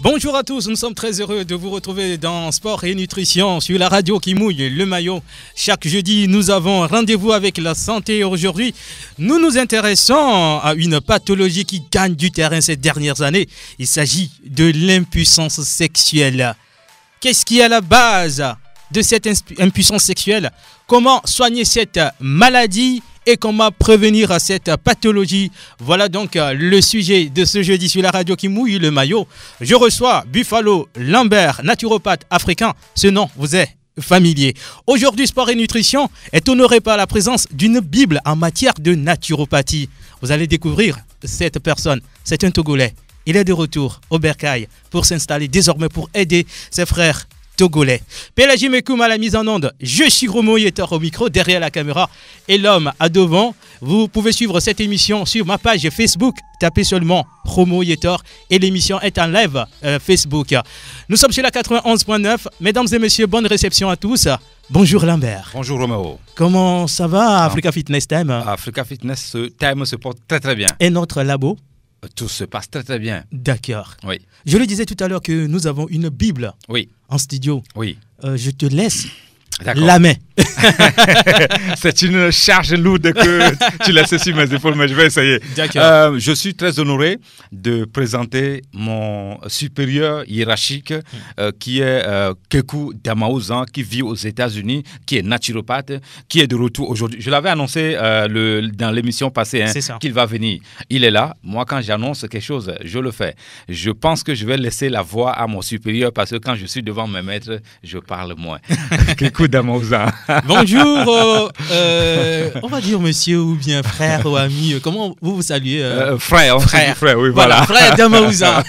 Bonjour à tous, nous sommes très heureux de vous retrouver dans Sport et Nutrition sur la radio qui mouille le maillot. Chaque jeudi, nous avons rendez-vous avec la santé. Aujourd'hui, nous nous intéressons à une pathologie qui gagne du terrain ces dernières années. Il s'agit de l'impuissance sexuelle. Qu'est-ce qui est à la base de cette impuissance sexuelle? Comment soigner cette maladie et comment prévenir cette pathologie? Voilà donc le sujet de ce jeudi sur la radio qui mouille le maillot. Je reçois Buffalo Lambert, naturopathe africain. Ce nom vous est familier. Aujourd'hui, Sport et Nutrition est honoré par la présence d'une Bible en matière de naturopathie. Vous allez découvrir cette personne. C'est un Togolais. Il est de retour au Bercail pour s'installer désormais pour aider ses frères togolais. Pélagie Mekoum à la mise en onde. Je suis Romo Yetor au micro, derrière la caméra et l'homme à devant. Vous pouvez suivre cette émission sur ma page Facebook. Tapez seulement Romo Yetor et l'émission est en live Facebook. Nous sommes sur la 91.9. Mesdames et messieurs, bonne réception à tous. Bonjour Lambert. Bonjour Roméo. Comment ça va Africa Fitness Time? Africa Fitness Time se porte très très bien. Et notre labo? Tout se passe très très bien. D'accord. Oui. Je le disais tout à l'heure que nous avons une Bible en studio. Oui. Je te laisse la main. C'est une charge lourde que tu laisses sur mes épaules, mais je vais essayer. D'accord. Je suis très honoré de présenter mon supérieur hiérarchique qui est Kekou Damaouzan, qui vit aux États-Unis, qui est naturopathe, qui est de retour aujourd'hui. Je l'avais annoncé dans l'émission passée qu'il va venir. Il est là. Moi, quand j'annonce quelque chose, je le fais. Je pense que je vais laisser la voix à mon supérieur parce que quand je suis devant mes maîtres, je parle moins. Kekou Damaouzan. Bonjour, on va dire monsieur ou bien frère ou ami. Comment vous vous saluez frère, oui, voilà. Frère Damaouzan.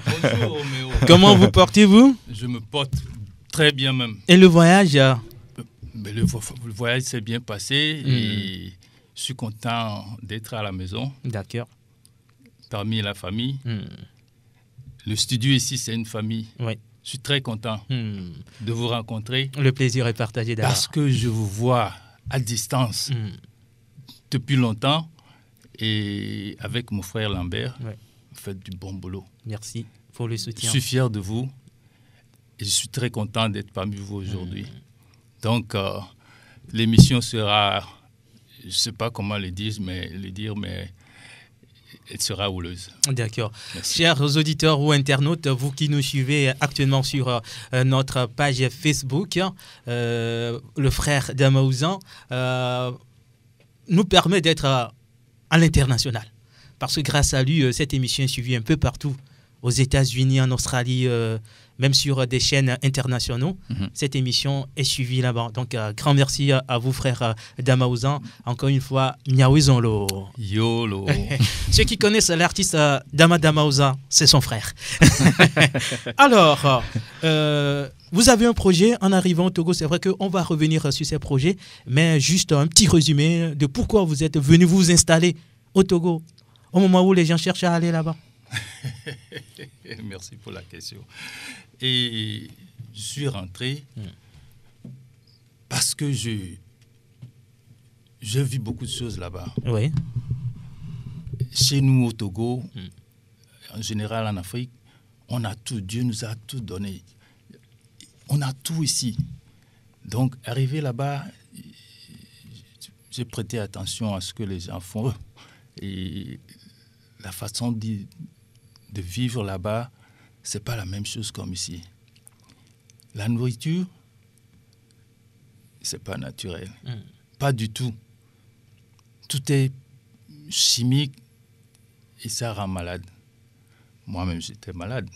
Bonjour Roméo. Comment vous portez-vous? Je me porte très bien même. Et le voyage? Le voyage s'est bien passé et je suis content d'être à la maison. D'accord. Parmi la famille. Le studio ici, c'est une famille. Oui. Je suis très content de vous rencontrer. Le plaisir est partagé d'ailleurs. Parce que je vous vois à distance depuis longtemps et avec mon frère Lambert, vous faites du bon boulot. Merci pour le soutien. Je suis fier de vous et je suis très content d'être parmi vous aujourd'hui. Donc, l'émission sera, je ne sais pas comment le dire, mais elle sera houleuse. D'accord. Chers auditeurs ou internautes, vous qui nous suivez actuellement sur notre page Facebook, le frère Damaouzan nous permet d'être à l'international. Parce que grâce à lui, cette émission est suivie un peu partout, aux États-Unis, en Australie, même sur des chaînes internationales. Cette émission est suivie là-bas. Donc, grand merci à vous, frère Damaouzan. Encore une fois, Miaouizonlo. Yolo. Ceux qui connaissent l'artiste Dama Damaouzan, c'est son frère. Alors, vous avez un projet en arrivant au Togo. C'est vrai qu'on va revenir sur ces projets, mais juste un petit résumé de pourquoi vous êtes venu vous installer au Togo au moment où les gens cherchent à aller là-bas. Merci pour la question. Et je suis rentré parce que je vis beaucoup de choses là-bas. Oui. Chez nous au Togo, en général en Afrique, on a tout. Dieu nous a tout donné. On a tout ici. Donc, arrivé là-bas, j'ai prêté attention à ce que les gens font. Et la façon de vivre là-bas, c'est pas la même chose comme ici. La nourriture, c'est pas naturel. Pas du tout. Tout est chimique et ça rend malade. Moi-même, j'étais malade.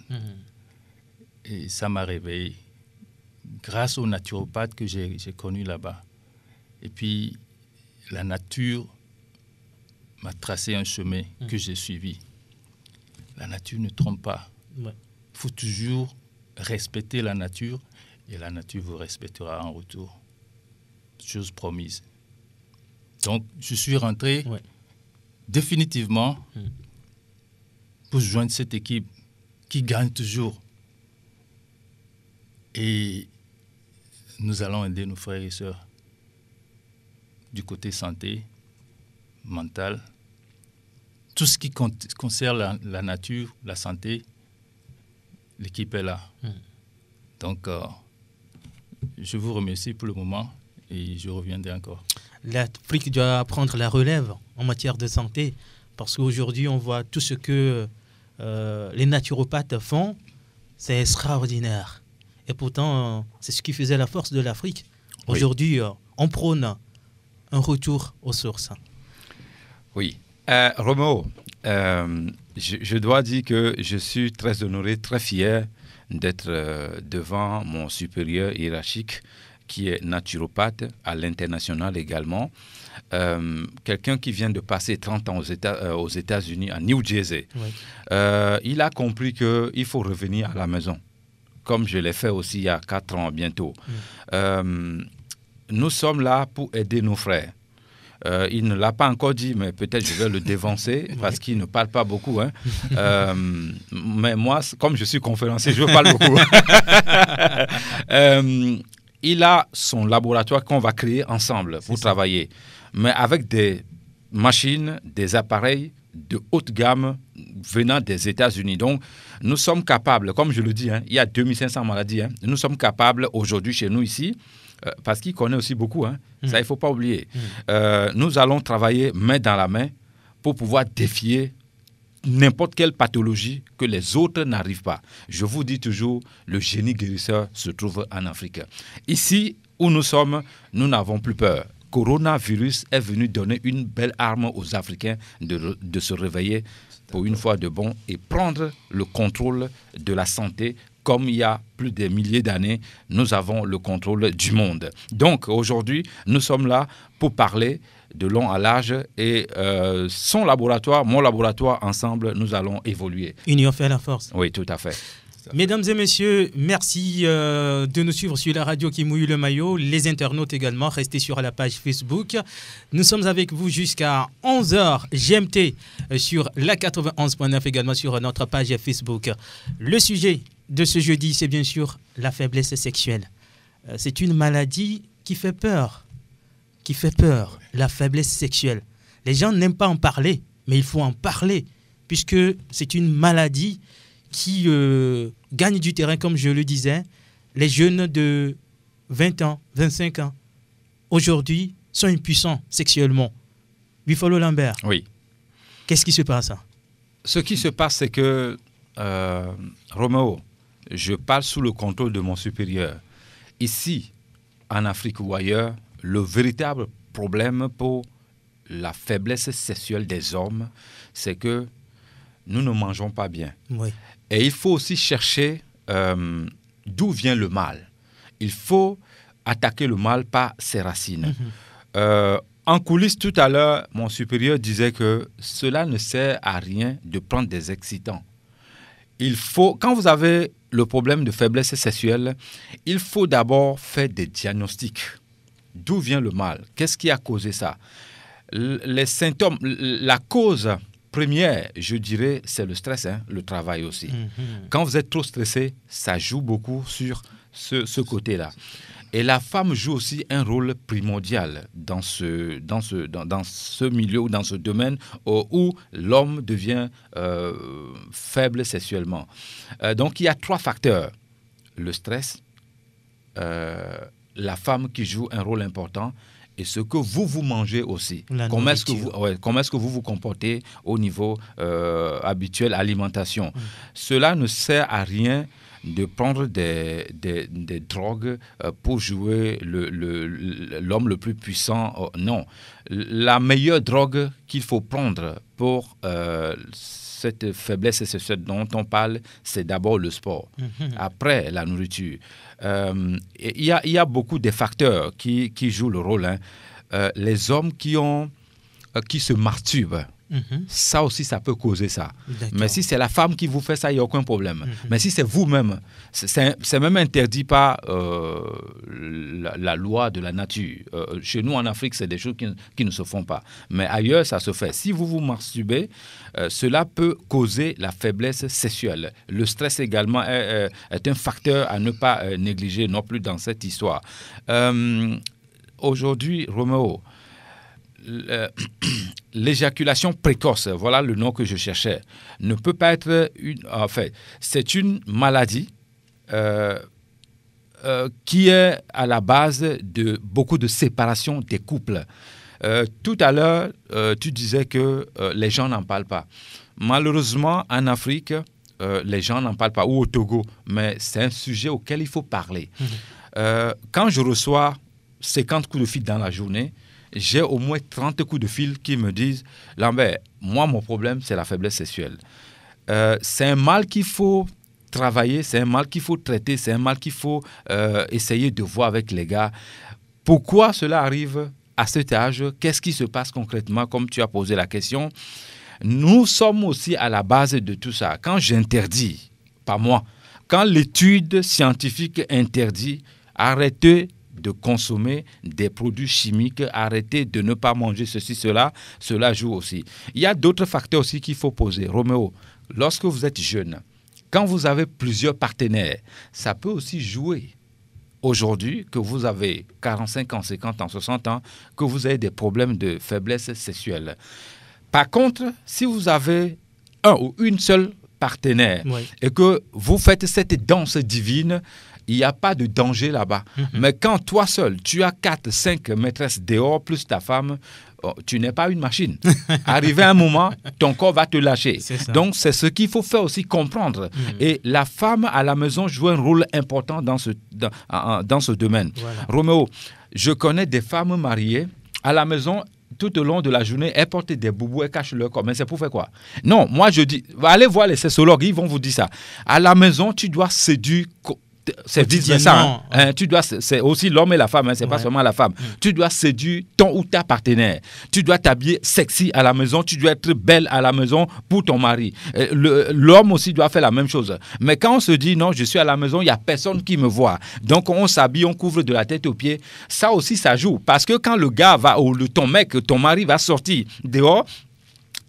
Et ça m'a réveillé grâce aux naturopathes que j'ai connus là-bas. Et puis, la nature m'a tracé un chemin que j'ai suivi. La nature ne trompe pas. Il faut toujours respecter la nature et la nature vous respectera en retour. Chose promise. Donc, je suis rentré définitivement pour joindre cette équipe qui gagne toujours. Et nous allons aider nos frères et sœurs du côté santé, mentale, tout ce qui concerne la nature, la santé, l'équipe est là. Donc, je vous remercie pour le moment et je reviendrai encore. L'Afrique doit prendre la relève en matière de santé parce qu'aujourd'hui, on voit tout ce que les naturopathes font, c'est extraordinaire. Et pourtant, c'est ce qui faisait la force de l'Afrique. Aujourd'hui, on prône un retour aux sources. Oui. Roméo, je dois dire que je suis très honoré, très fier d'être devant mon supérieur hiérarchique qui est naturopathe à l'international également. Quelqu'un qui vient de passer 30 ans aux États-Unis, à New Jersey. Oui. Il a compris qu'il faut revenir à la maison, comme je l'ai fait aussi il y a 4 ans bientôt. Nous sommes là pour aider nos frères. Il ne l'a pas encore dit, mais peut-être je vais le dévancer parce qu'il ne parle pas beaucoup. Hein. Mais moi, comme je suis conférencier, je parle beaucoup. Il a son laboratoire qu'on va créer ensemble pour travailler, mais avec des machines, des appareils de haute gamme venant des États-Unis. Donc, nous sommes capables, comme je le dis, hein, il y a 2500 maladies. Hein, nous sommes capables aujourd'hui chez nous ici, parce qu'il connaît aussi beaucoup, hein, ça il ne faut pas oublier. Nous allons travailler main dans la main pour pouvoir défier n'importe quelle pathologie que les autres n'arrivent pas. Je vous dis toujours, le génie guérisseur se trouve en Afrique. Ici où nous sommes, nous n'avons plus peur. Coronavirus est venu donner une belle arme aux Africains de se réveiller pour une fois de bon et prendre le contrôle de la santé. Comme il y a plus de milliers d'années, nous avons le contrôle du monde. Donc aujourd'hui, nous sommes là pour parler de long à large et son laboratoire, mon laboratoire, ensemble, nous allons évoluer. Union fait la force. Oui, tout à fait. Mesdames et messieurs, merci de nous suivre sur la radio qui mouille le maillot. Les internautes également, restez sur la page Facebook. Nous sommes avec vous jusqu'à 11h GMT sur la 91.9, également sur notre page Facebook. Le sujet de ce jeudi, c'est bien sûr la faiblesse sexuelle. C'est une maladie qui fait peur. La faiblesse sexuelle. Les gens n'aiment pas en parler, mais il faut en parler, puisque c'est une maladie qui gagne du terrain, comme je le disais. Les jeunes de 20 ans, 25 ans, aujourd'hui, sont impuissants sexuellement. Buffalo Lambert. Oui. Qu'est-ce qui se passe? Ce qui se passe, c'est que, Roméo, je parle sous le contrôle de mon supérieur. Ici, en Afrique ou ailleurs, le véritable problème pour la faiblesse sexuelle des hommes, c'est que nous ne mangeons pas bien. Oui. Et il faut aussi chercher d'où vient le mal. Il faut attaquer le mal par ses racines. En coulisses, tout à l'heure, mon supérieur disait que cela ne sert à rien de prendre des excitants. Quand vous avez le problème de faiblesse sexuelle, il faut d'abord faire des diagnostics. D'où vient le mal? Qu'est-ce qui a causé ça? Les symptômes, la cause première, je dirais, c'est le stress, hein, le travail aussi. Quand vous êtes trop stressé, ça joue beaucoup sur ce côté-là. Et la femme joue aussi un rôle primordial dans ce milieu ou dans ce domaine où l'homme devient faible sexuellement. Donc, il y a 3 facteurs. Le stress, la femme qui joue un rôle important et ce que vous mangez aussi. Comment est-ce que vous vous comportez au niveau habituel, alimentation. Cela ne sert à rien de prendre des drogues pour jouer l'homme le plus puissant. Non. La meilleure drogue qu'il faut prendre pour cette faiblesse sexuelle dont on parle, c'est d'abord le sport. Après, la nourriture. Il y a beaucoup de facteurs qui jouent le rôle. Hein. Les hommes qui se masturbent, ça aussi, ça peut causer ça. Mais si c'est la femme qui vous fait ça, il n'y a aucun problème. Mais si c'est vous-même, c'est même interdit par la loi de la nature. Chez nous, en Afrique, c'est des choses qui ne se font pas. Mais ailleurs, ça se fait. Si vous vous masturbez, cela peut causer la faiblesse sexuelle. Le stress également est un facteur à ne pas négliger non plus dans cette histoire. Aujourd'hui, Roméo, l'éjaculation précoce, voilà le nom que je cherchais, ne peut pas être en fait, c'est une maladie qui est à la base de beaucoup de séparations des couples. Tout à l'heure, tu disais que les gens n'en parlent pas. Malheureusement, en Afrique, les gens n'en parlent pas, ou au Togo, mais c'est un sujet auquel il faut parler. Quand je reçois 50 coups de fil dans la journée, j'ai au moins 30 coups de fil qui me disent « Lambert, moi, mon problème, c'est la faiblesse sexuelle. » C'est un mal qu'il faut travailler, c'est un mal qu'il faut traiter, c'est un mal qu'il faut essayer de voir avec les gars. Pourquoi cela arrive à cet âge? Qu'est-ce qui se passe concrètement, comme tu as posé la question? Nous sommes aussi à la base de tout ça. Quand j'interdis, pas moi, quand l'étude scientifique interdit, arrêtez de consommer des produits chimiques, arrêtez de ne pas manger ceci, cela joue aussi. Il y a d'autres facteurs aussi qu'il faut poser. Roméo, lorsque vous êtes jeune, quand vous avez plusieurs partenaires, ça peut aussi jouer. Aujourd'hui, que vous avez 45 ans, 50 ans, 60 ans, que vous avez des problèmes de faiblesse sexuelle. Par contre, si vous avez un ou une seule partenaire et que vous faites cette danse divine, il n'y a pas de danger là-bas. Mais quand toi seul, tu as 4, 5 maîtresses dehors, plus ta femme, tu n'es pas une machine. Arrivé un moment, ton corps va te lâcher. Donc, c'est ce qu'il faut faire aussi comprendre. Et la femme à la maison joue un rôle important dans ce domaine. Voilà. Roméo, je connais des femmes mariées à la maison. Tout au long de la journée, elles portent des boubous, elles cachent leur corps. Mais c'est pour faire quoi? Non, moi je dis, allez voir les sexologues, ils vont vous dire ça. À la maison, tu dois séduire. C'est ça. Tu dois, c'est aussi l'homme et la femme, c'est pas seulement la femme. Tu dois séduire ton ou ta partenaire. Tu dois t'habiller sexy à la maison. Tu dois être belle à la maison pour ton mari. L'homme aussi doit faire la même chose. Mais quand on se dit non, je suis à la maison, il y a personne qui me voit. Donc on s'habille, on couvre de la tête aux pieds. Ça aussi, ça joue. Parce que quand le gars va, ou ton mec, ton mari va sortir dehors,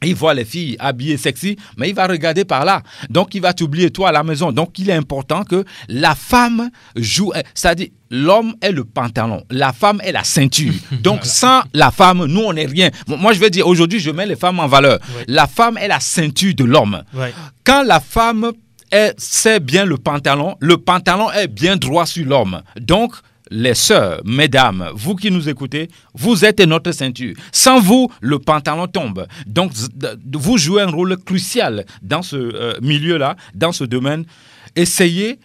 il voit les filles habillées sexy, mais il va regarder par là. Donc, il va t'oublier toi à la maison. Donc, il est important que la femme joue. C'est-à-dire, l'homme est le pantalon, la femme est la ceinture. Donc, sans la femme, nous, on n'est rien. Moi, je vais dire, aujourd'hui, je mets les femmes en valeur. La femme est la ceinture de l'homme. Quand la femme sait bien le pantalon est bien droit sur l'homme. Donc, les sœurs, mesdames, vous qui nous écoutez, vous êtes notre ceinture. Sans vous, le pantalon tombe. Donc, vous jouez un rôle crucial dans ce milieu-là, dans ce domaine. Essayez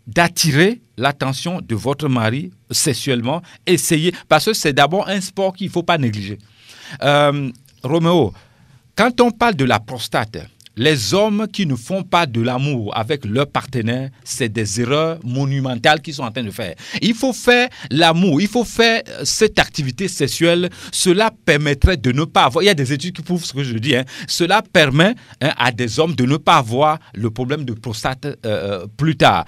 d'attirer l'attention de votre mari sexuellement. Essayez, parce que c'est d'abord un sport qu'il ne faut pas négliger. Roméo, quand on parle de la prostate, les hommes qui ne font pas de l'amour avec leur partenaire, c'est des erreurs monumentales qu'ils sont en train de faire. Il faut faire l'amour, il faut faire cette activité sexuelle. Cela permettrait de ne pas avoir, il y a des études qui prouvent ce que je dis, cela permet à des hommes de ne pas avoir le problème de prostate plus tard.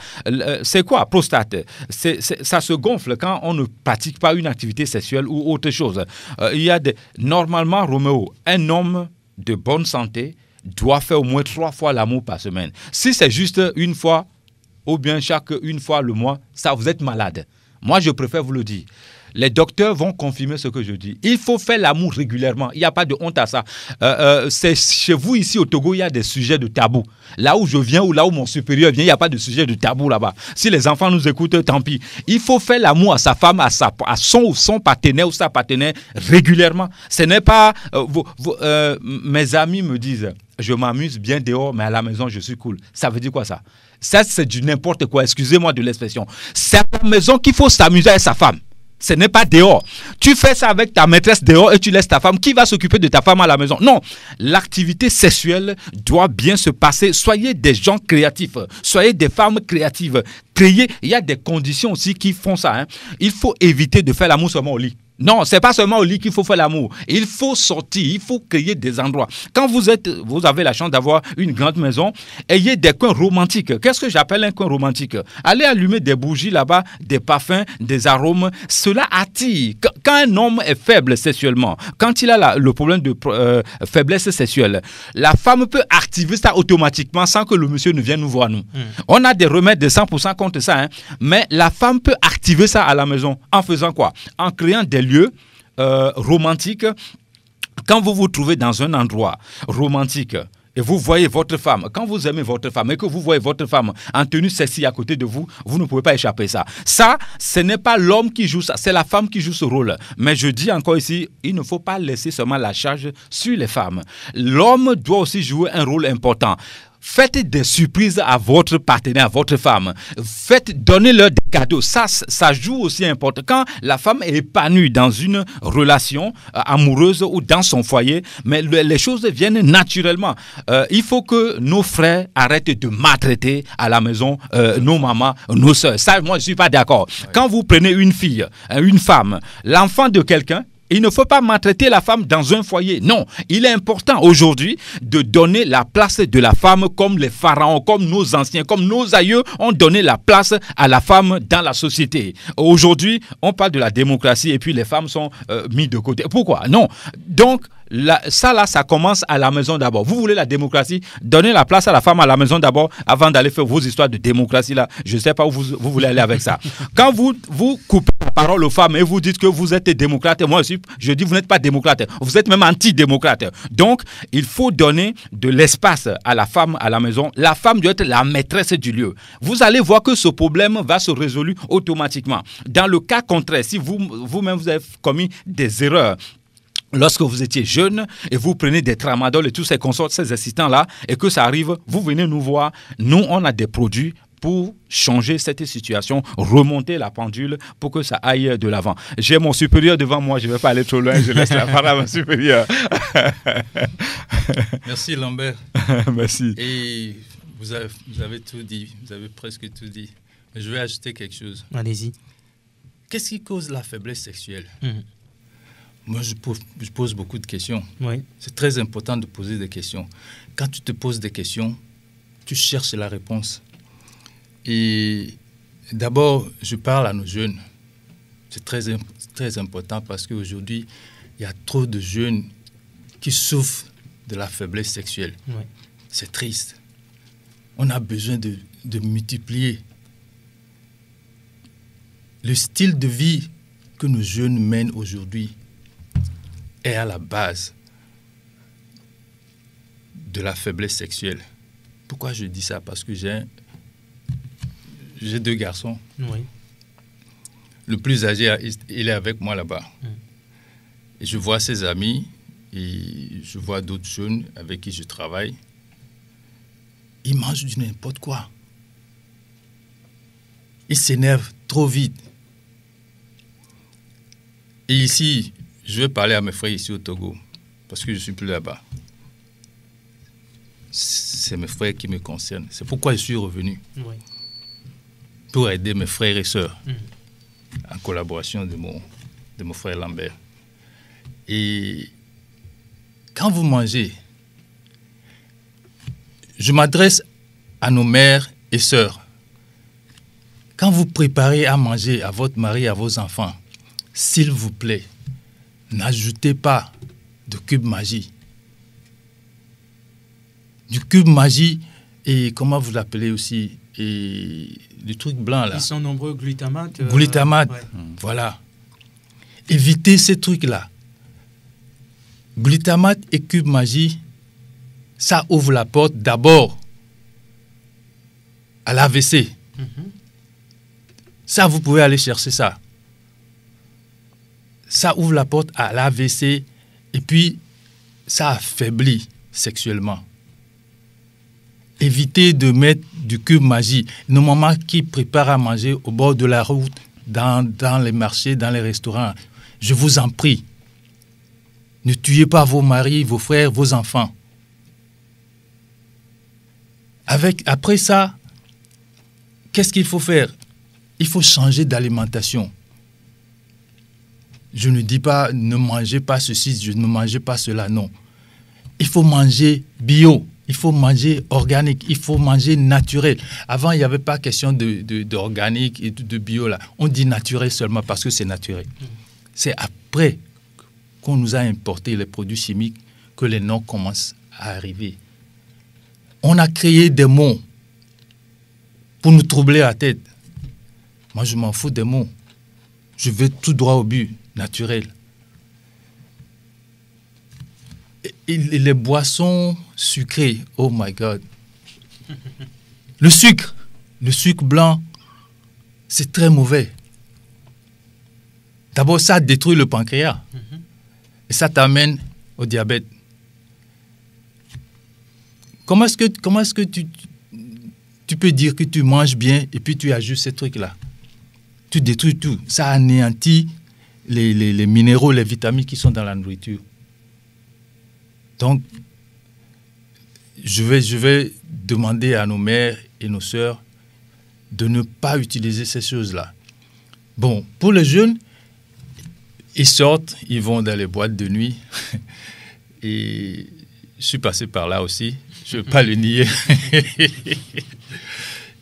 C'est quoi, prostate? Ça se gonfle quand on ne pratique pas une activité sexuelle ou autre chose. Normalement, Roméo, un homme de bonne santé doit faire au moins 3 fois l'amour par semaine. Si c'est juste une fois, ou bien chaque une fois le mois, ça vous êtes malade. Moi, je préfère vous le dire. Les docteurs vont confirmer ce que je dis. Il faut faire l'amour régulièrement. Il n'y a pas de honte à ça. C'est chez vous, ici au Togo, il y a des sujets de tabou. Là où je viens ou là où mon supérieur vient, il n'y a pas de sujet de tabou là-bas. Si les enfants nous écoutent, tant pis. Il faut faire l'amour à sa femme, à son ou son partenaire ou sa partenaire régulièrement. Ce n'est pas... mes amis me disent, je m'amuse bien dehors, mais à la maison, je suis cool. Ça veut dire quoi ça? Ça, c'est du n'importe quoi. Excusez-moi de l'expression. C'est à la maison qu'il faut s'amuser avec sa femme. Ce n'est pas dehors. Tu fais ça avec ta maîtresse dehors et tu laisses ta femme. Qui va s'occuper de ta femme à la maison? Non. L'activité sexuelle doit bien se passer. Soyez des gens créatifs. Soyez des femmes créatives. Créez. Il y a des conditions aussi qui font ça. Il faut éviter de faire l'amour seulement au lit. Non, c'est pas seulement au lit qu'il faut faire l'amour. Il faut sortir, il faut créer des endroits. Quand vous avez la chance d'avoir une grande maison, ayez des coins romantiques. Qu'est-ce que j'appelle un coin romantique? Allez allumer des bougies là-bas, des parfums, des arômes. Cela attire. Quand un homme est faible sexuellement, quand il a le problème de faiblesse sexuelle, la femme peut activer ça automatiquement sans que le monsieur ne vienne nous voir nous. On a des remèdes de 100% contre ça, mais la femme peut activer ça à la maison en faisant quoi? En créant des lieux romantique, quand vous vous trouvez dans un endroit romantique, et vous voyez votre femme, quand vous aimez votre femme et que vous voyez votre femme en tenue sexy à côté de vous, vous ne pouvez pas échapper ça. Ça, ce n'est pas l'homme qui joue ça, c'est la femme qui joue ce rôle. Mais je dis encore ici, il ne faut pas laisser seulement la charge sur les femmes. L'homme doit aussi jouer un rôle important. Faites des surprises à votre partenaire, à votre femme. Donnez-leur des cadeaux. Ça joue aussi important. Quand la femme est épanouie dans une relation amoureuse ou dans son foyer, mais les choses viennent naturellement. Il faut que nos frères arrêtent de maltraiter à la maison nos mamans, nos soeurs. Ça, moi, je ne suis pas d'accord. Oui. Quand vous prenez une fille, une femme, l'enfant de quelqu'un, il ne faut pas maltraiter la femme dans un foyer. Non, il est important aujourd'hui de donner la place de la femme comme les pharaons, comme nos anciens, comme nos aïeux ont donné la place à la femme dans la société. Aujourd'hui, on parle de la démocratie et puis les femmes sont mises de côté. Pourquoi? Non. Donc, ça commence à la maison d'abord. Vous voulez la démocratie, donnez la place à la femme à la maison d'abord avant d'aller faire vos histoires de démocratie là. Je ne sais pas où vous voulez aller avec ça. Quand vous coupez la parole aux femmes et vous dites que vous êtes démocrate, moi aussi, je dis vous n'êtes pas démocrate, vous êtes même anti-démocrate. Donc, il faut donner de l'espace à la femme à la maison. La femme doit être la maîtresse du lieu. Vous allez voir que ce problème va se résoudre automatiquement. Dans le cas contraire, si vous-même vous avez commis des erreurs, lorsque vous étiez jeune et vous prenez des tramadol et tous ces consorts, ces excitants-là, et que ça arrive, vous venez nous voir. Nous, on a des produits pour changer cette situation, remonter la pendule pour que ça aille de l'avant. J'ai mon supérieur devant moi, je ne vais pas aller trop loin, je laisse la parole à mon supérieur. Merci Lambert. Merci. Et vous avez tout dit, vous avez presque tout dit. Mais je vais ajouter quelque chose. Allez-y. Qu'est-ce qui cause la faiblesse sexuelle? Moi, je pose beaucoup de questions. Oui. C'est très important de poser des questions. Quand tu te poses des questions, tu cherches la réponse. Et d'abord, je parle à nos jeunes. C'est très important parce qu'aujourd'hui, il y a trop de jeunes qui souffrent de la faiblesse sexuelle. Oui. C'est triste. On a besoin de multiplier. Le style de vie que nos jeunes mènent aujourd'hui est à la base de la faiblesse sexuelle. Pourquoi je dis ça? Parce que j'ai 2 garçons. Oui. Le plus âgé, il est avec moi là-bas. Et je vois ses amis et je vois d'autres jeunes avec qui je travaille. Ils mangent du n'importe quoi. Ils s'énervent trop vite. Et ici, je vais parler à mes frères ici au Togo, parce que je ne suis plus là-bas. C'est mes frères qui me concernent. C'est pourquoi je suis revenu. Oui. Pour aider mes frères et sœurs, en collaboration de mon frère Lambert. Et quand vous mangez, je m'adresse à nos mères et sœurs. Quand vous préparez à manger à votre mari, à vos enfants, s'il vous plaît, n'ajoutez pas de cube magie. Du cube magie, et comment vous l'appelez aussi, et du truc blanc là. Ils sont nombreux, glutamate. Glutamate, ouais. Voilà. Évitez ces trucs-là. Glutamate et cube magie, ça ouvre la porte d'abord à l'AVC. Ça, vous pouvez aller chercher ça. Ça ouvre la porte à l'AVC et puis ça affaiblit sexuellement. Évitez de mettre du cube magie. Nos mamans qui préparent à manger au bord de la route, dans les marchés, dans les restaurants, je vous en prie, ne tuez pas vos maris, vos frères, vos enfants. Après ça, qu'est-ce qu'il faut faire? Il faut changer d'alimentation. Je ne dis pas ne mangez pas ceci, je ne mangez pas cela, non. Il faut manger bio, il faut manger organique, il faut manger naturel. Avant, il n'y avait pas question d'organique et de bio là. On dit naturel seulement parce que c'est naturel. C'est après qu'on nous a importé les produits chimiques que les noms commencent à arriver. On a créé des mots pour nous troubler la tête. Moi, je m'en fous des mots. Je vais tout droit au but, naturel. Et les boissons sucrées, oh my God. Le sucre blanc, c'est très mauvais. D'abord, ça détruit le pancréas. Et ça t'amène au diabète. Comment est-ce que tu peux dire que tu manges bien et puis tu ajoutes ces trucs-là? Tu détruis tout. Ça anéantit les minéraux, les vitamines qui sont dans la nourriture. Donc, je vais demander à nos mères et nos sœurs de ne pas utiliser ces choses-là. Bon, pour les jeunes, ils sortent, ils vont dans les boîtes de nuit. Et je suis passé par là aussi, je ne vais pas le nier.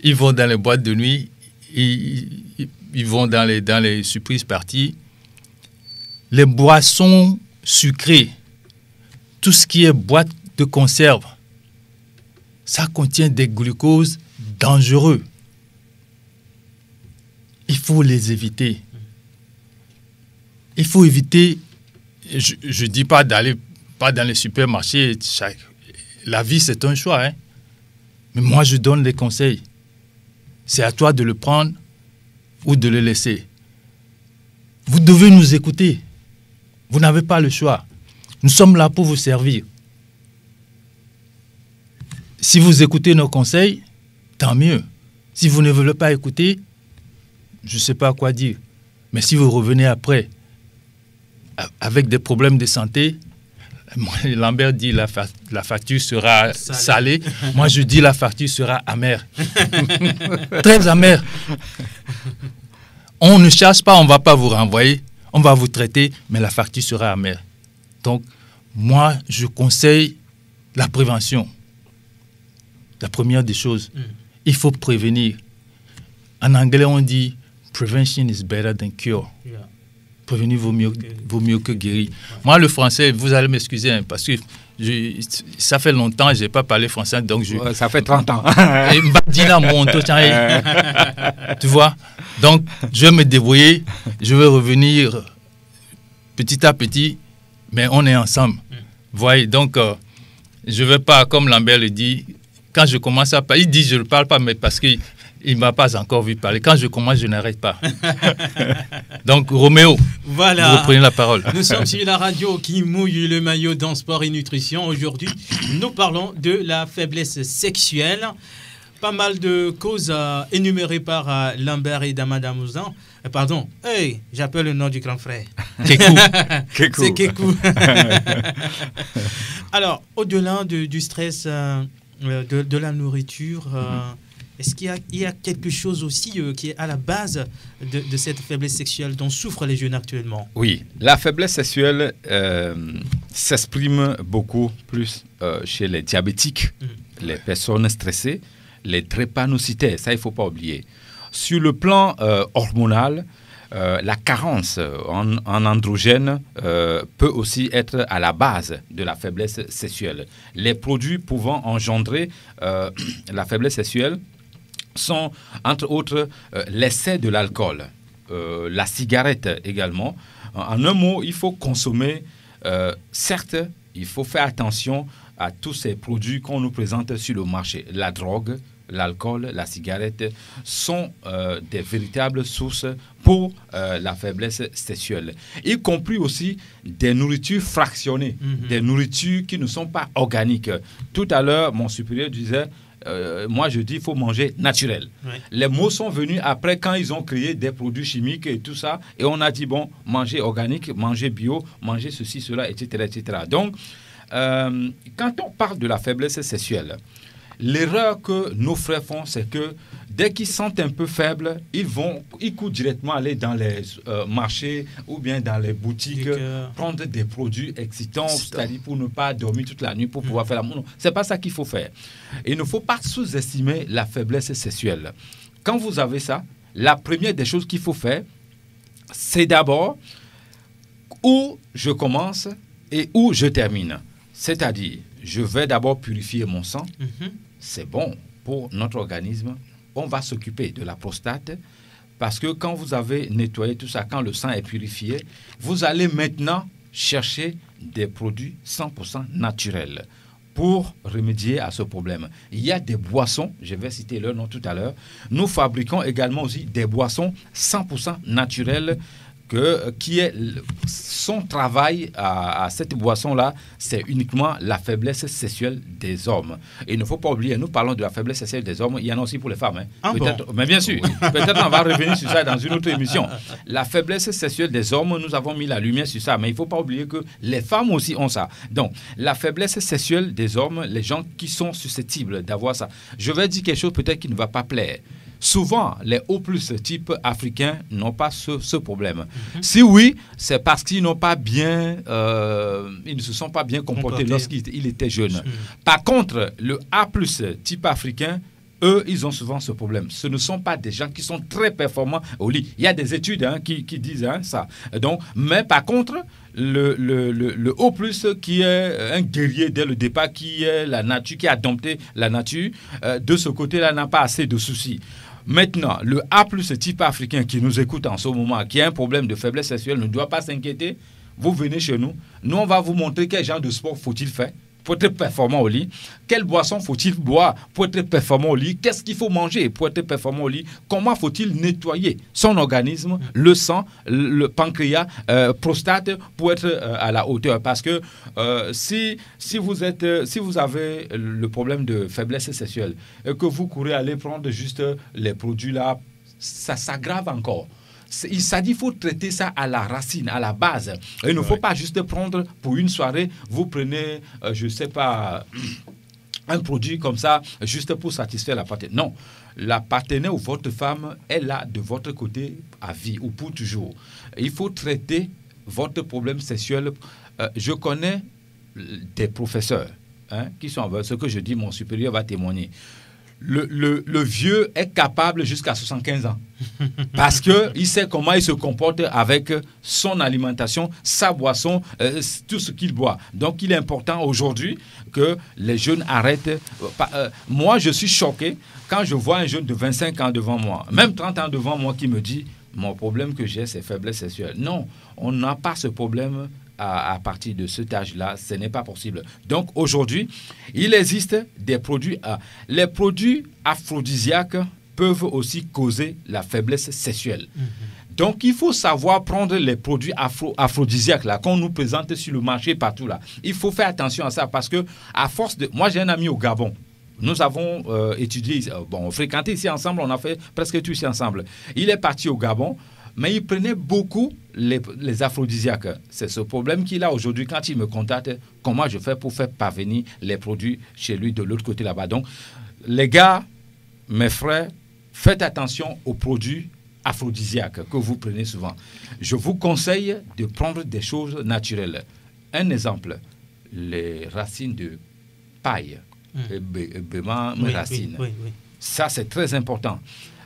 Ils vont dans les boîtes de nuit, ils vont dans les surprises parties. Les boissons sucrées, tout ce qui est boîte de conserve, ça contient des glucoses dangereux. Il faut les éviter. Il faut éviter, je ne dis pas d'aller pas dans les supermarchés. La vie, c'est un choix. Hein? Mais moi, je donne des conseils. C'est à toi de le prendre ou de le laisser. Vous devez nous écouter. Vous n'avez pas le choix. Nous sommes là pour vous servir. Si vous écoutez nos conseils, tant mieux. Si vous ne voulez pas écouter, je ne sais pas quoi dire. Mais si vous revenez après avec des problèmes de santé, Lambert dit la facture sera salée. Moi, je dis la facture sera amère. Très amère. On ne cherche pas, on ne va pas vous renvoyer. On va vous traiter, mais la facture sera amère. Donc, moi, je conseille la prévention. La première des choses, il faut prévenir. En anglais, on dit « Prevention is better than cure ». Prévenir vaut mieux que guérir. Moi, le français, vous allez m'excuser, hein, parce que ça fait longtemps que je n'ai pas parlé français. Donc ça fait 30 ans. Tu vois? Donc, je vais me débrouiller. Je vais revenir petit à petit, mais on est ensemble. Voyez, donc, je ne vais pas, comme Lambert le dit, quand je commence à parler, il dit je ne parle pas, mais parce qu'il ne m'a pas encore vu parler. Quand je commence, je n'arrête pas. Donc, Roméo, voilà. Vous reprenez la parole. Nous sommes sur la radio qui mouille le maillot dans Sport et Nutrition. Aujourd'hui, nous parlons de la faiblesse sexuelle. Pas mal de causes énumérées par Lambert et Damada Mouzan. Pardon, hey, j'appelle le nom du grand frère. Kekou. C'est Kekou. Alors, au-delà du stress, de la nourriture, est-ce qu'il y a quelque chose aussi qui est à la base de cette faiblesse sexuelle dont souffrent les jeunes actuellement? Oui, la faiblesse sexuelle s'exprime beaucoup plus chez les diabétiques, les personnes stressées, les drépanocytaires, ça il ne faut pas oublier. Sur le plan hormonal, la carence en androgène peut aussi être à la base de la faiblesse sexuelle. Les produits pouvant engendrer la faiblesse sexuelle sont, entre autres, l'excès de l'alcool, la cigarette également. En un mot, il faut consommer, certes, il faut faire attention à tous ces produits qu'on nous présente sur le marché. La drogue, l'alcool, la cigarette sont des véritables sources pour la faiblesse sexuelle, y compris aussi des nourritures fractionnées, des nourritures qui ne sont pas organiques. Tout à l'heure, mon supérieur disait, moi je dis il faut manger naturel. Ouais. Les mots sont venus après quand ils ont créé des produits chimiques et tout ça, et on a dit bon, manger organique, manger bio, manger ceci, cela, etc. etc. Donc, quand on parle de la faiblesse sexuelle, l'erreur que nos frères font, c'est que dès qu'ils sentent un peu faibles, ils courent directement aller dans les marchés ou bien dans les boutiques, prendre des produits excitants, c'est-à-dire pour ne pas dormir toute la nuit, pour pouvoir faire l'amour. C'est pas ça qu'il faut faire. Il ne faut pas sous-estimer la faiblesse sexuelle. Quand vous avez ça, la première des choses qu'il faut faire, c'est d'abord où je commence et où je termine. C'est-à-dire, je vais d'abord purifier mon sang. C'est bon pour notre organisme. On va s'occuper de la prostate parce que quand vous avez nettoyé tout ça, quand le sang est purifié, vous allez maintenant chercher des produits 100% naturels pour remédier à ce problème. Il y a des boissons, je vais citer leur nom tout à l'heure. Nous fabriquons également aussi des boissons 100% naturelles qui est son travail à cette boisson-là, c'est uniquement la faiblesse sexuelle des hommes. Et il ne faut pas oublier, nous parlons de la faiblesse sexuelle des hommes, il y en a aussi pour les femmes. Peut-être, mais bien sûr, peut-être on va revenir sur ça dans une autre émission. La faiblesse sexuelle des hommes, nous avons mis la lumière sur ça, mais il ne faut pas oublier que les femmes aussi ont ça. Donc, la faiblesse sexuelle des hommes, les gens qui sont susceptibles d'avoir ça, je vais dire quelque chose peut-être qui ne va pas plaire. Souvent, les O+ type africains n'ont pas ce problème. Si oui, c'est parce qu'ils n'ont pas bien, ils ne se sont pas bien comportés lorsqu'ils étaient jeunes. Par contre, le A+ type africain, eux, ils ont souvent ce problème. Ce ne sont pas des gens qui sont très performants au lit. Il y a des études qui disent ça. Donc, mais par contre, le O+, qui est un guerrier dès le départ, qui est la nature, qui a dompté la nature, de ce côté-là, n'a pas assez de soucis. Maintenant, le A+ type africain qui nous écoute en ce moment, qui a un problème de faiblesse sexuelle, ne doit pas s'inquiéter. Vous venez chez nous. Nous, on va vous montrer quel genre de sport faut-il faire pour être performant au lit. Quelle boisson faut-il boire pour être performant au lit? Qu'est-ce qu'il faut manger pour être performant au lit? Comment faut-il nettoyer son organisme, le sang, le pancréas, prostate pour être à la hauteur? Parce que si vous avez le problème de faiblesse sexuelle et que vous courez aller prendre juste les produits là, ça s'aggrave encore. Il s'agit, il faut traiter ça à la racine, à la base. Il ne faut pas juste prendre pour une soirée, vous prenez, je ne sais pas, un produit comme ça, juste pour satisfaire la partenaire. Non, la partenaire ou votre femme est là de votre côté à vie ou pour toujours. Il faut traiter votre problème sexuel. Je connais des professeurs qui sont, ce que je dis, mon supérieur va témoigner. Le vieux est capable jusqu'à 75 ans parce qu'il sait comment il se comporte avec son alimentation, sa boisson, tout ce qu'il boit. Donc, il est important aujourd'hui que les jeunes arrêtent. Moi, je suis choqué quand je vois un jeune de 25 ans devant moi, même 30 ans devant moi, qui me dit « Mon problème que j'ai, c'est faiblesse sexuelle ». Non, on n'a pas ce problème à partir de cet âge-là, ce n'est pas possible. Donc aujourd'hui, il existe des produits. Les produits aphrodisiaques peuvent aussi causer la faiblesse sexuelle. Donc il faut savoir prendre les produits aphrodisiaques là qu'on nous présente sur le marché partout là. Il faut faire attention à ça parce que à force de, moi j'ai un ami au Gabon. Nous avons étudié, fréquenté ici ensemble, on a fait presque tout ici ensemble. Il est parti au Gabon. Mais il prenait beaucoup les aphrodisiaques. C'est ce problème qu'il a aujourd'hui quand il me contacte. Comment je fais pour faire parvenir les produits chez lui de l'autre côté là-bas. Donc, les gars, mes frères, faites attention aux produits aphrodisiaques que vous prenez souvent. Je vous conseille de prendre des choses naturelles. Un exemple, les racines de paille, racines. Oui. Ça, c'est très important.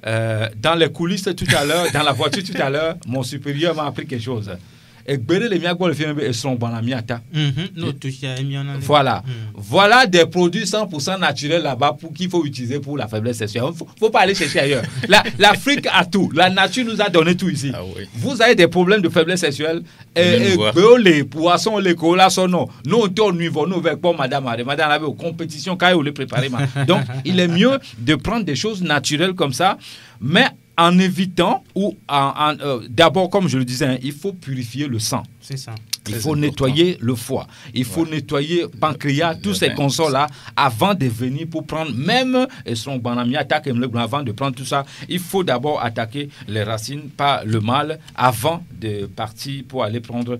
Dans les coulisses tout à l'heure, dans la voiture tout à l'heure, mon supérieur m'a appris quelque chose. Voilà des produits 100% naturels là-bas qu'il faut utiliser pour la faiblesse sexuelle. Il ne faut pas aller chercher ailleurs. L'Afrique a tout. La nature nous a donné tout ici. Vous avez des problèmes de faiblesse sexuelle. Les poissons, les colas sont non. Nous, on niveau, nous, avec madame avait une compétition quand il préparé. Donc, il est mieux de prendre des choses naturelles comme ça, mais en évitant ou d'abord, comme je le disais, il faut purifier le sang. C'est ça. Il faut nettoyer le foie. Il faut nettoyer le pancréas, tous ces consorts-là, avant de venir pour prendre, même avant de prendre tout ça, il faut d'abord attaquer les racines, pas le mal, avant de partir pour aller prendre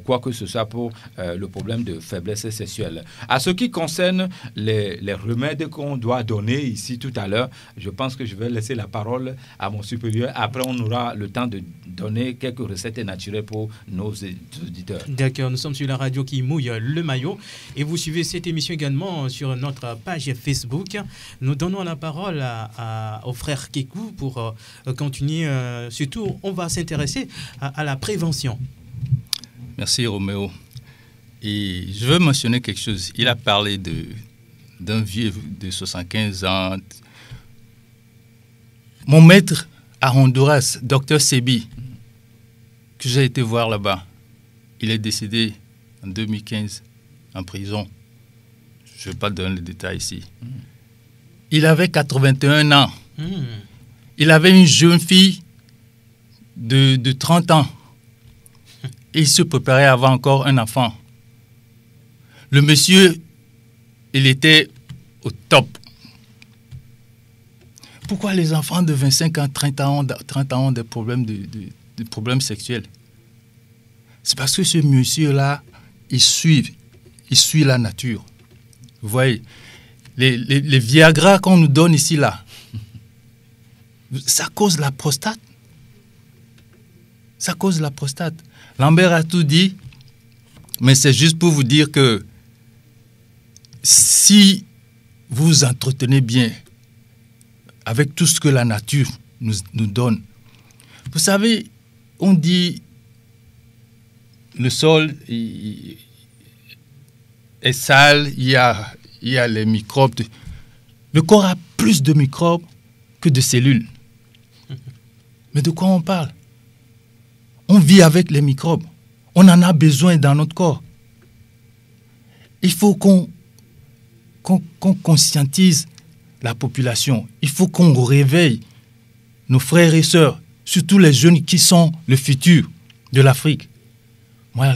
quoi que ce soit pour le problème de faiblesse sexuelle. À ce qui concerne les remèdes qu'on doit donner ici tout à l'heure, je pense que je vais laisser la parole à mon supérieur. Après, on aura le temps de donner quelques recettes naturelles pour nos auditeurs. D'accord, nous sommes sur la radio qui mouille le maillot et vous suivez cette émission également sur notre page Facebook. Nous donnons la parole au frère Kekou pour continuer. Surtout, on va s'intéresser à la prévention. Merci Roméo. Et je veux mentionner quelque chose. Il a parlé d'un vieux de 75 ans. Mon maître à Honduras, Dr Sebi, que j'ai été voir là-bas, il est décédé en 2015 en prison. Je ne vais pas donner les détails ici. Il avait 81 ans. Il avait une jeune fille de 30 ans. Et il se préparait à avoir encore un enfant. Le monsieur, il était au top. Pourquoi les enfants de 25 ans, 30 ans ont des problèmes, des problèmes sexuels? C'est parce que ce monsieur-là, il suit la nature. Vous voyez, les Viagra qu'on nous donne ici, là, ça cause la prostate. Ça cause la prostate. Lambert a tout dit, mais c'est juste pour vous dire que si vous vous entretenez bien avec tout ce que la nature nous donne, vous savez, on dit le sol est sale, il y a les microbes. Le corps a plus de microbes que de cellules. Mais de quoi on parle? On vit avec les microbes. On en a besoin dans notre corps. Il faut qu'on conscientise la population. Il faut qu'on réveille nos frères et sœurs, surtout les jeunes qui sont le futur de l'Afrique. Moi,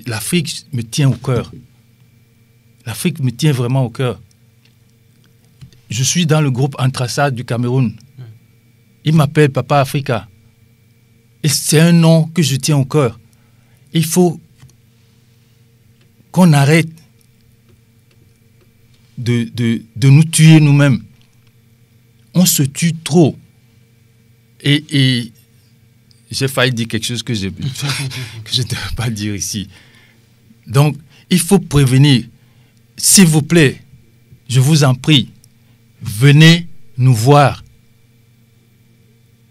l'Afrique me tient au cœur. L'Afrique me tient vraiment au cœur. Je suis dans le groupe Antraça du Cameroun. Il m'appelle Papa Africa. Et c'est un nom que je tiens au cœur. Il faut qu'on arrête de nous tuer nous-mêmes. On se tue trop. Et j'ai failli dire quelque chose que je ne devrais pas dire ici. Donc, il faut prévenir. S'il vous plaît, je vous en prie, venez nous voir.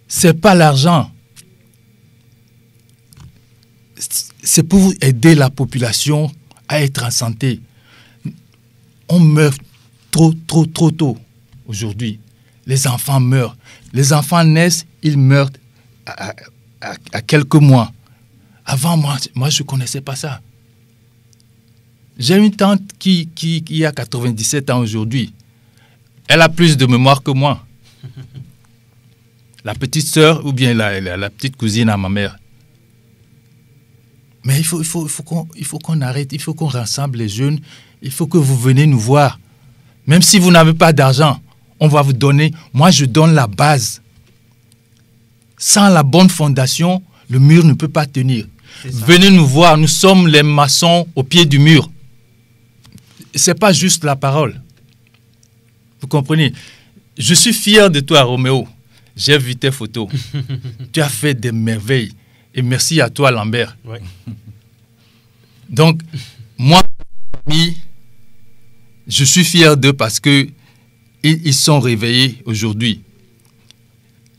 Ce n'est pas l'argent. C'est pour aider la population à être en santé. On meurt trop tôt aujourd'hui. Les enfants meurent. Les enfants naissent, ils meurent à quelques mois. Avant, moi je ne connaissais pas ça. J'ai une tante qui a 97 ans aujourd'hui. Elle a plus de mémoire que moi. La petite sœur ou bien la petite cousine à ma mère. Mais il faut qu'on arrête, il faut qu'on rassemble les jeunes, il faut que vous venez nous voir. Même si vous n'avez pas d'argent, on va vous donner. Moi, je donne la base. Sans la bonne fondation, le mur ne peut pas tenir. Venez nous voir, nous sommes les maçons au pied du mur. Ce n'est pas juste la parole. Vous comprenez? Je suis fier de toi, Roméo. J'ai vu tes photos. Tu as fait des merveilles. Et merci à toi, Lambert. Ouais. Donc, moi, je suis fier d'eux parce que ils sont réveillés aujourd'hui.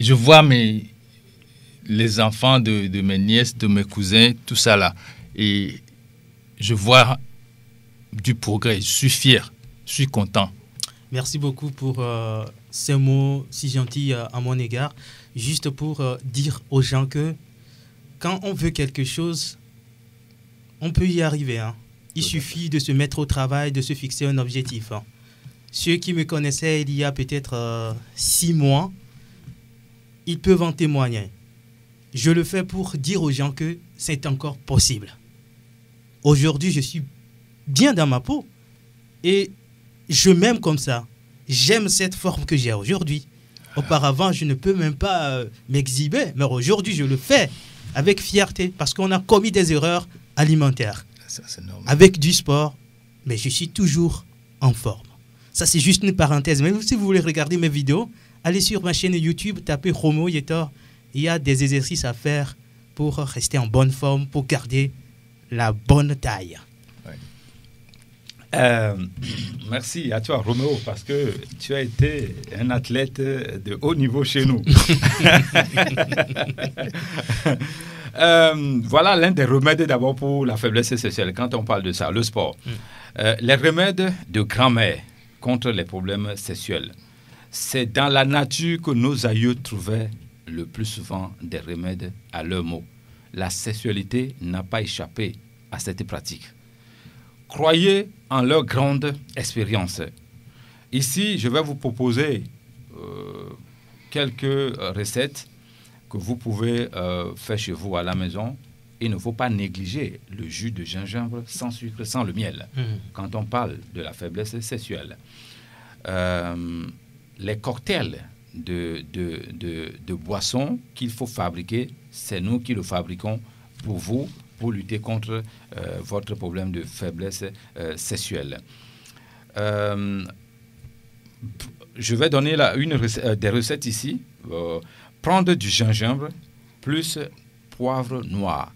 Je vois les enfants de mes nièces, de mes cousins, tout ça là. Et je vois du progrès. Je suis fier. Je suis content. Merci beaucoup pour ces mots si gentils à mon égard. Juste pour dire aux gens que quand on veut quelque chose, on peut y arriver. Hein. Il suffit de se mettre au travail, de se fixer un objectif. Hein. Ceux qui me connaissaient il y a peut-être 6 mois, ils peuvent en témoigner. Je le fais pour dire aux gens que c'est encore possible. Aujourd'hui, je suis bien dans ma peau et je m'aime comme ça. J'aime cette forme que j'ai aujourd'hui. Auparavant, je ne peux même pas m'exhiber, mais aujourd'hui, je le fais avec fierté parce qu'on a commis des erreurs alimentaires. Ça, c'est normal. Avec du sport, mais je suis toujours en forme. Ça, c'est juste une parenthèse. Mais si vous voulez regarder mes vidéos, allez sur ma chaîne YouTube, tapez Roméo Yetor. Il y a des exercices à faire pour rester en bonne forme, pour garder la bonne taille. Merci à toi, Roméo, parce que tu as été un athlète de haut niveau chez nous. Voilà l'un des remèdes d'abord pour la faiblesse sexuelle. Quand on parle de ça, le sport. Les remèdes de grand-mère contre les problèmes sexuels. C'est dans la nature que nos aïeux trouvaient le plus souvent des remèdes à leurs maux. la sexualité n'a pas échappé à cette pratique. Croyez en leur grande expérience. Ici, je vais vous proposer quelques recettes que vous pouvez faire chez vous à la maison. Il ne faut pas négliger le jus de gingembre sans sucre, sans le miel, quand on parle de la faiblesse sexuelle. Les cocktails de boissons qu'il faut fabriquer, c'est nous qui le fabriquons pour vous, pour lutter contre votre problème de faiblesse sexuelle. Je vais donner des recettes ici. Prendre du gingembre plus poivre noir.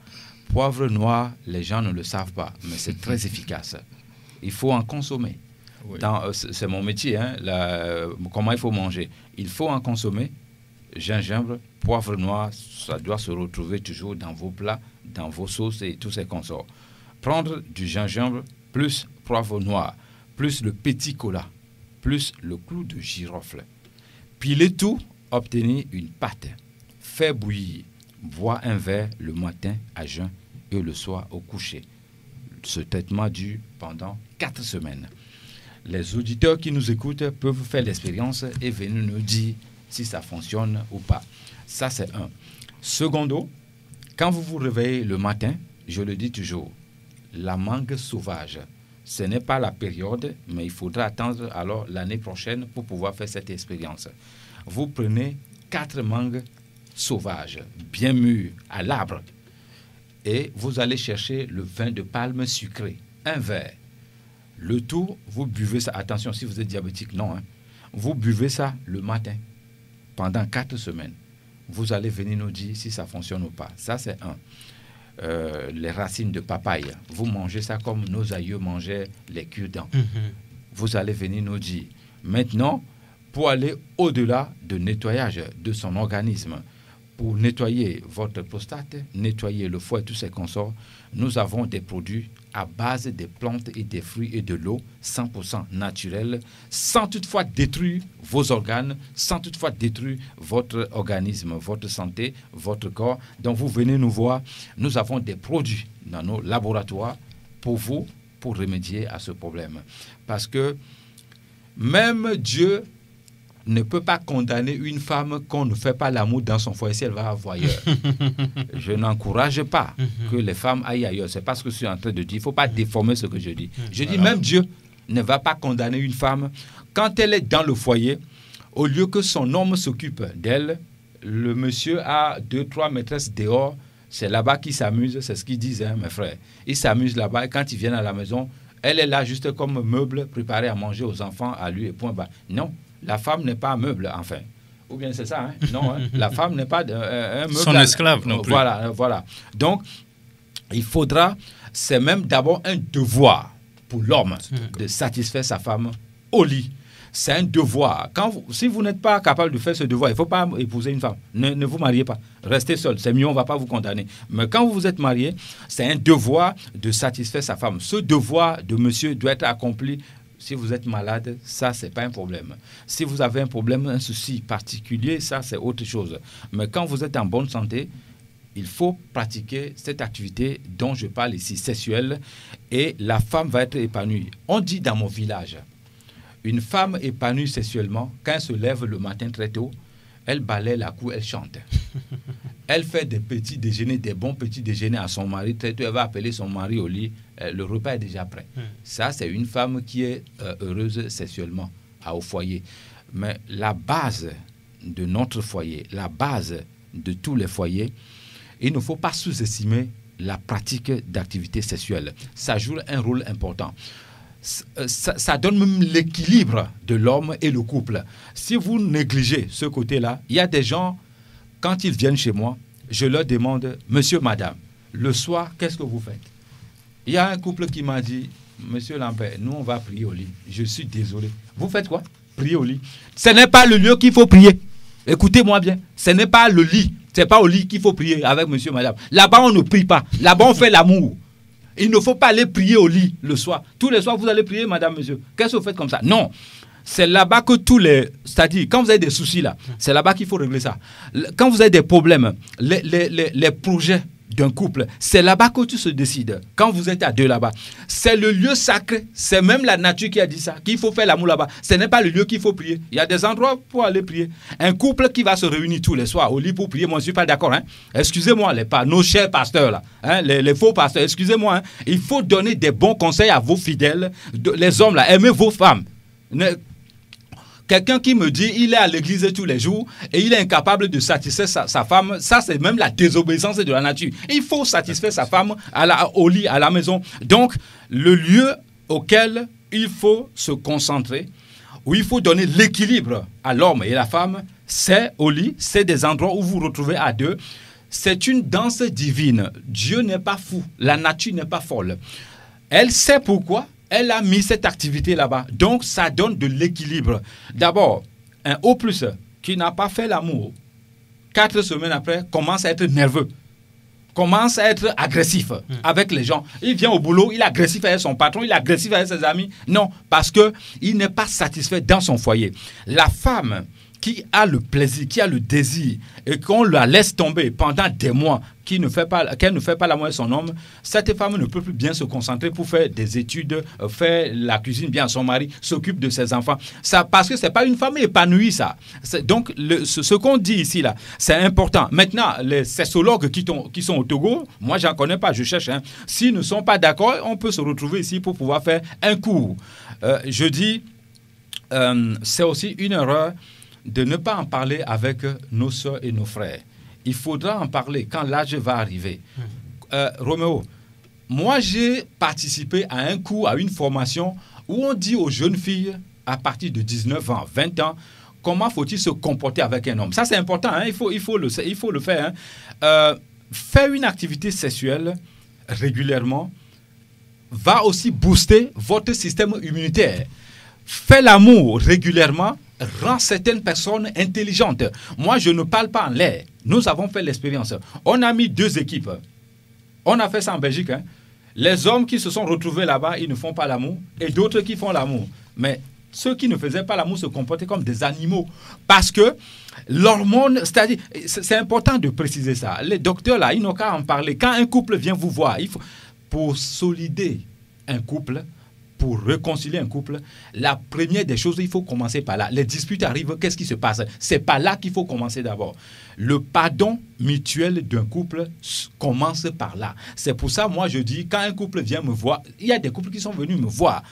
Poivre noir, les gens ne le savent pas, mais c'est très efficace. Il faut en consommer. Oui. C'est mon métier, hein, comment il faut manger. Il faut en consommer. Gingembre, poivre noir, ça doit se retrouver toujours dans vos plats, dans vos sauces et tous ces consorts. Prendre du gingembre plus poivre noir, plus le petit cola, plus le clou de girofle. Piler tout, obtenir une pâte. Faire bouillir. Boire un verre le matin à jeun et le soir au coucher. Ce traitement dure pendant 4 semaines. Les auditeurs qui nous écoutent peuvent faire l'expérience et venir nous dire si ça fonctionne ou pas. Ça, c'est un. Secondo, quand vous vous réveillez le matin, je le dis toujours, la mangue sauvage, ce n'est pas la période, mais il faudra attendre alors l'année prochaine pour pouvoir faire cette expérience. Vous prenez 4 mangues sauvages, bien mûres, à l'arbre, et vous allez chercher le vin de palme sucré, un verre. Le tout, vous buvez ça, attention si vous êtes diabétique, non, hein. Vous buvez ça le matin, pendant 4 semaines. Vous allez venir nous dire si ça fonctionne ou pas. Ça, c'est un. Les racines de papaye, vous mangez ça comme nos aïeux mangeaient les cure-dents. Vous allez venir nous dire. Maintenant, pour aller au-delà de nettoyage de son organisme, pour nettoyer votre prostate, nettoyer le foie et tous ces consorts, nous avons des produits à base des plantes et des fruits et de l'eau 100% naturels, sans toutefois détruire vos organes, sans toutefois détruire votre organisme, votre santé, votre corps. Donc vous venez nous voir, nous avons des produits dans nos laboratoires pour vous, pour remédier à ce problème. Parce que même Dieu ne peut pas condamner une femme qu'on ne fait pas l'amour dans son foyer si elle va avoir ailleurs. Je n'encourage pas que les femmes aillent ailleurs. C'est pas ce que je suis en train de dire. Il ne faut pas déformer ce que je dis. Je dis même Dieu ne va pas condamner une femme quand elle est dans le foyer. Au lieu que son homme s'occupe d'elle, le monsieur a 2-3 maîtresses dehors. C'est là-bas qu'il s'amuse. C'est ce qu'ils disent, hein, mes frères. Il s'amuse là-bas et quand ils viennent à la maison, elle est là juste comme meuble préparé à manger aux enfants, à lui et point bas. Non. La femme n'est pas un meuble, enfin. Ou bien c'est ça, hein? Non, hein? La femme n'est pas un meuble. Son esclave non plus. Voilà. Donc, il faudra, c'est même d'abord un devoir pour l'homme de satisfaire sa femme au lit. C'est un devoir. Si vous n'êtes pas capable de faire ce devoir, il ne faut pas épouser une femme. Ne vous mariez pas. Restez seul. C'est mieux, on ne va pas vous condamner. Mais quand vous êtes marié, c'est un devoir de satisfaire sa femme. Ce devoir de monsieur doit être accompli. Si vous êtes malade, ça, ce n'est pas un problème. Si vous avez un problème, un souci particulier, ça, c'est autre chose. Mais quand vous êtes en bonne santé, il faut pratiquer cette activité dont je parle ici, sexuelle, et la femme va être épanouie. On dit dans mon village, une femme épanouie sexuellement, quand elle se lève le matin très tôt, elle balaie la cour, elle chante. Elle fait des petits déjeuners, des bons petits déjeuners à son mari. Très tôt, elle va appeler son mari au lit. Le repas est déjà prêt. Ça, c'est une femme qui est heureuse sexuellement au foyer. Mais la base de notre foyer, la base de tous les foyers, il ne faut pas sous-estimer la pratique d'activité sexuelle. Ça joue un rôle important. Ça donne même l'équilibre de l'homme et le couple. Si vous négligez ce côté-là, il y a des gens, quand ils viennent chez moi, je leur demande, monsieur, madame, le soir, qu'est-ce que vous faites? Il y a un couple qui m'a dit, monsieur Lambert, nous on va prier au lit. Je suis désolé. Vous faites quoi? Prier au lit. Ce n'est pas le lieu qu'il faut prier. Écoutez-moi bien, ce n'est pas le lit. Ce n'est pas au lit qu'il faut prier avec monsieur, madame. Là-bas, on ne prie pas. Là-bas, on fait l'amour. Il ne faut pas aller prier au lit le soir. Tous les soirs, vous allez prier, madame, monsieur. Qu'est-ce que vous faites comme ça? Non. C'est là-bas que c'est-à-dire, quand vous avez des soucis là, c'est là-bas qu'il faut régler ça. Quand vous avez des problèmes, les projets d'un couple. C'est là-bas que tout se décide. Quand vous êtes à deux là-bas, c'est le lieu sacré. C'est même la nature qui a dit ça, qu'il faut faire l'amour là-bas. Ce n'est pas le lieu qu'il faut prier. Il y a des endroits pour aller prier. Un couple qui va se réunir tous les soirs au lit pour prier, moi je ne suis pas d'accord. Hein? Excusez-moi, nos chers pasteurs là, hein? les faux pasteurs, excusez-moi. Hein? Il faut donner des bons conseils à vos fidèles, les hommes là, aimez vos femmes. Quelqu'un qui me dit il est à l'église tous les jours et il est incapable de satisfaire sa femme, ça c'est même la désobéissance de la nature. Il faut satisfaire sa femme au lit, à la maison. Donc, le lieu auquel il faut se concentrer, où il faut donner l'équilibre à l'homme et la femme, c'est au lit, c'est des endroits où vous vous retrouvez à deux. C'est une danse divine. Dieu n'est pas fou, la nature n'est pas folle. Elle sait pourquoi. Elle a mis cette activité là-bas. Donc, ça donne de l'équilibre. D'abord, un O+, qui n'a pas fait l'amour, 4 semaines après, commence à être nerveux, commence à être agressif avec les gens. Il vient au boulot, il est agressif avec son patron, il est agressif avec ses amis. Non, parce qu'il n'est pas satisfait dans son foyer. La femme qui a le plaisir, qui a le désir, et qu'on la laisse tomber pendant des mois, qu'elle ne fait pas l'amour avec son homme, cette femme ne peut plus bien se concentrer pour faire des études, faire la cuisine bien à son mari, s'occupe de ses enfants. Ça, parce que ce n'est pas une femme épanouie, ça. Donc, ce qu'on dit ici, là, c'est important. Maintenant, les sexologues qui sont au Togo, moi, je n'en connais pas, je cherche. Hein. S'ils ne sont pas d'accord, on peut se retrouver ici pour pouvoir faire un cours. Je dis, c'est aussi une erreur de ne pas en parler avec nos soeurs et nos frères. Il faudra en parler quand l'âge va arriver. Roméo, moi j'ai participé à un cours, à une formation où on dit aux jeunes filles à partir de 19 ans, 20 ans, comment faut-il se comporter avec un homme. Ça c'est important, hein? il faut le faire. Hein? Faire une activité sexuelle régulièrement va aussi booster votre système immunitaire. Faire l'amour régulièrement rend certaines personnes intelligentes. Moi, je ne parle pas en l'air. Nous avons fait l'expérience. On a mis 2 équipes. On a fait ça en Belgique. Hein. Les hommes qui se sont retrouvés là-bas, ils ne font pas l'amour. Et d'autres qui font l'amour. Mais ceux qui ne faisaient pas l'amour se comportaient comme des animaux. Parce que l'hormone, c'est-à-dire, c'est important de préciser ça. Les docteurs, là, ils n'ont qu'à en parler. Quand un couple vient vous voir, pour solider un couple, pour réconcilier un couple, la première des choses, il faut commencer par là. Les disputes arrivent, qu'est-ce qui se passe? C'est par là qu'il faut commencer d'abord. Le pardon mutuel d'un couple commence par là. C'est pour ça, moi, je dis, quand un couple vient me voir, il y a des couples qui sont venus me voir.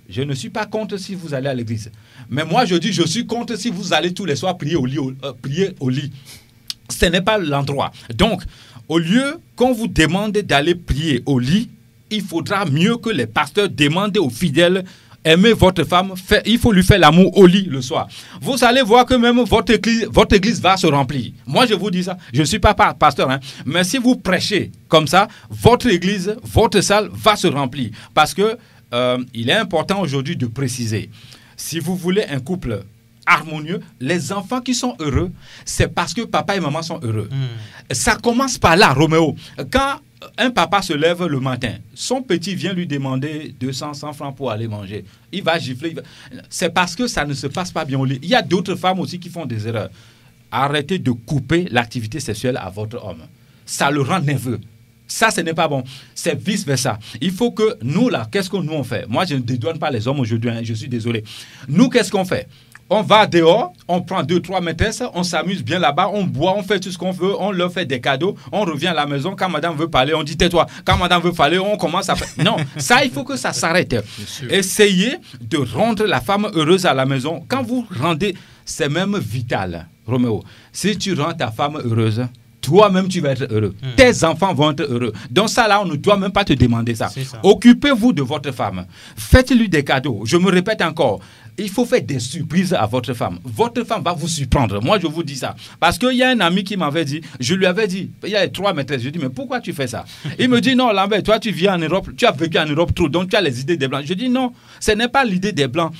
Je ne suis pas contre si vous allez à l'église. Mais moi, je dis, je suis contre si vous allez tous les soirs prier au lit. Ce n'est pas l'endroit. Donc, au lieu qu'on vous demande d'aller prier au lit, il faudra mieux que les pasteurs demandent aux fidèles, aimez votre femme, il faut lui faire l'amour au lit le soir. Vous allez voir que même votre église va se remplir. Moi, je vous dis ça. Je ne suis pas pasteur, hein, mais si vous prêchez comme ça, votre église, votre salle va se remplir. Parce que il est important aujourd'hui de préciser, si vous voulez un couple harmonieux, les enfants qui sont heureux, c'est parce que papa et maman sont heureux. Ça commence par là, Roméo. Quand un papa se lève le matin, son petit vient lui demander 200, 100 francs pour aller manger. Il va gifler. C'est parce que ça ne se passe pas bien au lit. Il y a d'autres femmes aussi qui font des erreurs. Arrêtez de couper l'activité sexuelle à votre homme. Ça le rend nerveux. Ça, ce n'est pas bon. C'est vice-versa. Il faut que nous, là, qu'est-ce que nous on fait? Moi, je ne dédouane pas les hommes aujourd'hui, hein, je suis désolé. Nous, qu'est-ce qu'on fait? On va dehors, on prend 2-3 maîtresses, on s'amuse bien là-bas, on boit, on fait tout ce qu'on veut, on leur fait des cadeaux, on revient à la maison. Quand madame veut parler, on dit tais-toi. Quand madame veut parler, on commence à faire... Non, ça, il faut que ça s'arrête. Essayez de rendre la femme heureuse à la maison. Quand vous rendez, c'est même vital, Roméo. Si tu rends ta femme heureuse, toi-même, tu vas être heureux. Tes enfants vont être heureux. Donc ça, là, on ne doit même pas te demander ça. Occupez-vous de votre femme. Faites-lui des cadeaux. Je me répète encore. Il faut faire des surprises à votre femme. Votre femme va vous surprendre. Moi, je vous dis ça. Parce qu'il y a un ami qui m'avait dit, je lui avais dit, il y a 3 maîtresses. Je lui ai dit, mais pourquoi tu fais ça? Il me dit, non, Lambert, toi, tu viens en Europe, tu as vécu en Europe trop, donc tu as les idées des Blancs. Je dis, non, ce n'est pas l'idée des Blancs.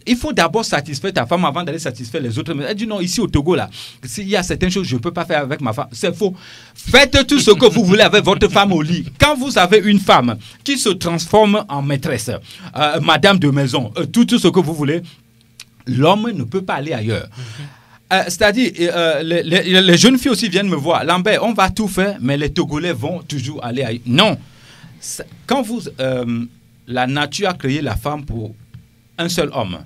Il faut d'abord satisfaire ta femme avant d'aller satisfaire les autres. Elle dit, non, ici au Togo, là, il y a certaines choses que je ne peux pas faire avec ma femme. C'est faux. Faites tout ce que vous voulez avec votre femme au lit. Quand vous avez une femme qui se transforme en maîtresse, madame de maison, tout ce que vous voulez, l'homme ne peut pas aller ailleurs. C'est-à-dire, les jeunes filles aussi viennent me voir. Lambert, on va tout faire, mais les Togolais vont toujours aller ailleurs. Non. Quand la nature a créé la femme pour un seul homme.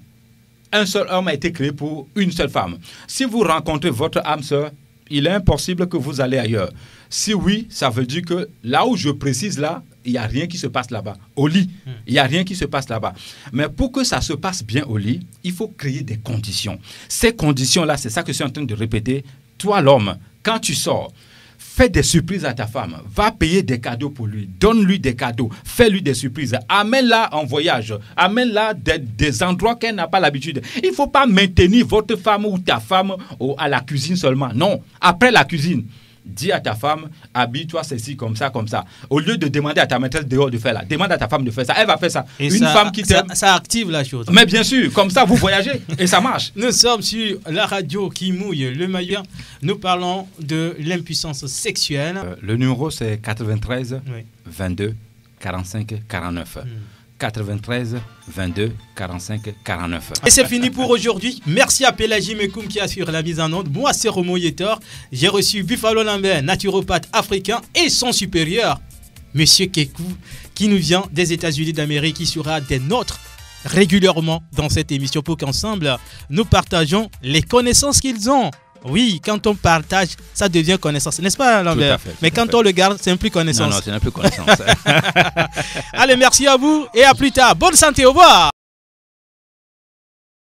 Un seul homme a été créé pour une seule femme. Si vous rencontrez votre âme sœur, il est impossible que vous allez ailleurs. Si oui, ça veut dire que là où je précise là, il n'y a rien qui se passe là-bas. Au lit, il n'y a rien qui se passe là-bas. Mais pour que ça se passe bien au lit, il faut créer des conditions. Ces conditions-là, c'est ça que je suis en train de répéter. Toi, l'homme, quand tu sors, fais des surprises à ta femme. Va payer des cadeaux pour lui. Donne-lui des cadeaux. Fais-lui des surprises. Amène-la en voyage. Amène-la des endroits qu'elle n'a pas l'habitude. Il ne faut pas maintenir votre femme ou ta femme à la cuisine seulement. Non. Après la cuisine, dis à ta femme, habille-toi ceci, comme ça, comme ça. Au lieu de demander à ta maîtresse dehors de faire là, demande à ta femme de faire ça. Elle va faire ça. Et femme qui t'aime. Ça active la chose. Mais bien sûr, comme ça, vous voyagez et ça marche. Nous sommes sur la radio qui mouille le maillot. Nous parlons de l'impuissance sexuelle. Le numéro, c'est 93 22 45 49. 93 22 45 49. Et c'est fini pour aujourd'hui. Merci à Pélagie Mekoum qui assure la mise en onde. Moi, c'est Romo Yetor. J'ai reçu Buffalo Lambert, naturopathe africain, et son supérieur, Monsieur Kekou, qui nous vient des États-Unis d'Amérique, qui sera des nôtres régulièrement dans cette émission pour qu'ensemble, nous partageons les connaissances qu'ils ont. Oui, quand on partage, ça devient connaissance. N'est-ce pas, Lambert? Mais quand on le garde, c'est un plus connaissance. Non, c'est un plus connaissance. Allez, merci à vous et à plus tard. Bonne santé, au revoir.